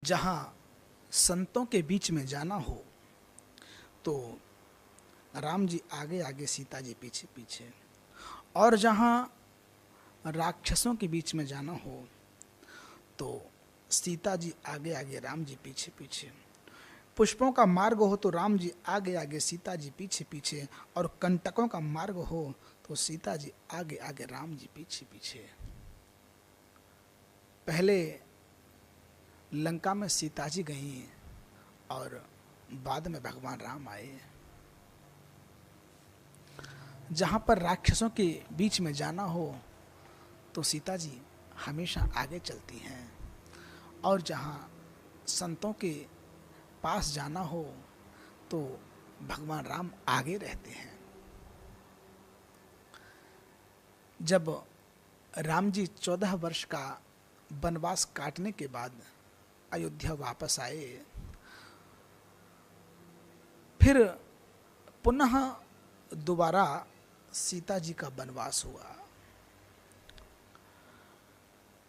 जहाँ संतों के बीच में जाना हो तो राम जी आगे आगे सीता जी पीछे पीछे, और जहाँ राक्षसों के बीच में जाना हो तो सीता जी आगे आगे राम जी पीछे पीछे, पुष्पों का मार्ग हो तो राम जी आगे आगे सीता जी पीछे पीछे, और कंटकों का मार्ग हो तो सीता जी आगे आगे राम जी पीछे पीछे। पहले लंका में सीता जी गई और बाद में भगवान राम आए। जहां पर राक्षसों के बीच में जाना हो तो सीता जी हमेशा आगे चलती हैं, और जहां संतों के पास जाना हो तो भगवान राम आगे रहते हैं। जब राम जी 14 वर्ष का वनवास काटने के बाद अयोध्या वापस आए, फिर पुनः दोबारा सीता जी का वनवास हुआ।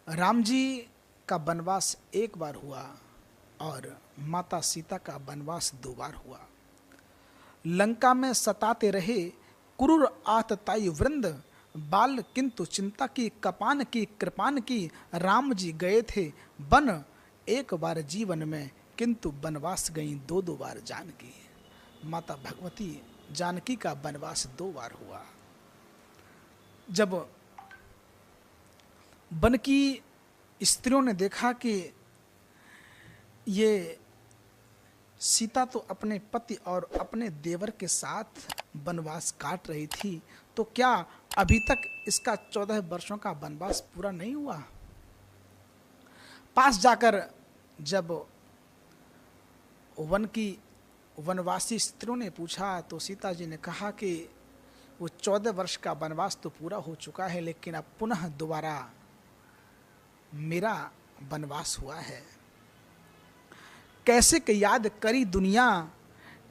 राम जी का वनवास एक बार हुआ और माता सीता का वनवास 2 बार हुआ। लंका में सताते रहे क्रूर आतताई वृंद, बाल किंतु चिंता की कपान की कृपान की, राम जी गए थे वन एक बार जीवन में, किंतु वनवास गई 2 बार जानकी। माता भगवती जानकी का वनवास 2 बार हुआ। जब वन की स्त्रियों ने देखा कि ये सीता तो अपने पति और अपने देवर के साथ वनवास काट रही थी, तो क्या अभी तक इसका 14 वर्षों का वनवास पूरा नहीं हुआ? पास जाकर जब वन की वनवासी स्त्रियों ने पूछा तो सीता जी ने कहा कि वो 14 वर्ष का वनवास तो पूरा हो चुका है, लेकिन अब पुनः दोबारा मेरा वनवास हुआ है। कैसे के याद करी दुनिया,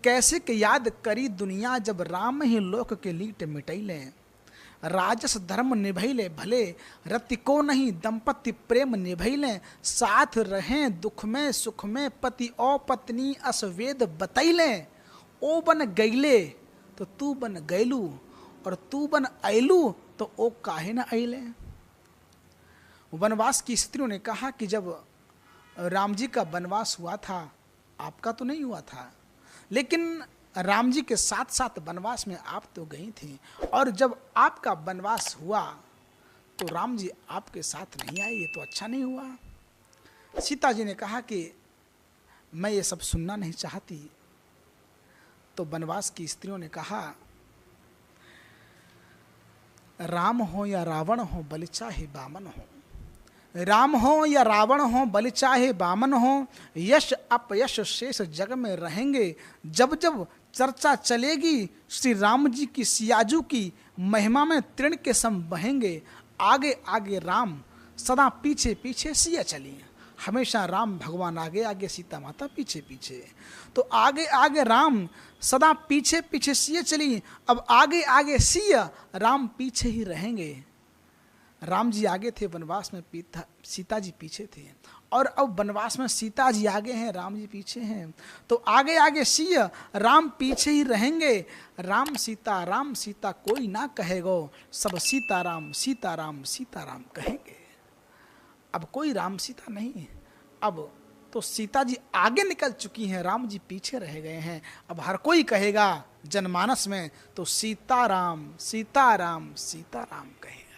कैसे के याद करी दुनिया, जब राम ही लोक के लीट मिटैले, राजस धर्म निभैले भले, रति को नहीं दंपति प्रेम निभैले, साथ रहें दुख में सुख में, पति और पत्नी असवेद बतैले, ओ बन गैले तो तू बन गैलू, और तू बन ऐलू तो ओ काहे न ऐले। वनवास की स्त्रियों ने कहा कि जब राम जी का वनवास हुआ था, आपका तो नहीं हुआ था, लेकिन राम जी के साथ साथ वनवास में आप तो गई थी, और जब आपका वनवास हुआ तो राम जी आपके साथ नहीं आए, ये तो अच्छा नहीं हुआ। सीता जी ने कहा कि मैं ये सब सुनना नहीं चाहती। तो वनवास की स्त्रियों ने कहा, राम हो या रावण हो बलि चाहे बामन हो, राम हो या रावण हो बलि चाहे बामन हो, यश अपयश शेष जग में रहेंगे, जब जब चर्चा चलेगी श्री राम जी की सियाजू की, महिमा में तृण के सम बहेंगे, आगे आगे राम सदा पीछे पीछे सिया चली। हमेशा राम भगवान आगे आगे, सीता माता पीछे पीछे, तो आगे आगे राम सदा पीछे पीछे सिया चली, अब आगे आगे सिया राम पीछे ही रहेंगे। राम जी आगे थे वनवास में, सीता जी पीछे थे, और अब वनवास में सीता जी आगे हैं, राम जी पीछे हैं, तो आगे आगे सिया राम पीछे ही रहेंगे। राम सीता कोई ना कहेगो, सब सीताराम सीताराम सीताराम कहेंगे। अब कोई राम सीता नहीं, अब तो सीता जी आगे निकल चुकी हैं, राम जी पीछे रह गए हैं। अब हर कोई कहेगा जनमानस में तो सीताराम सीताराम सीताराम कहे।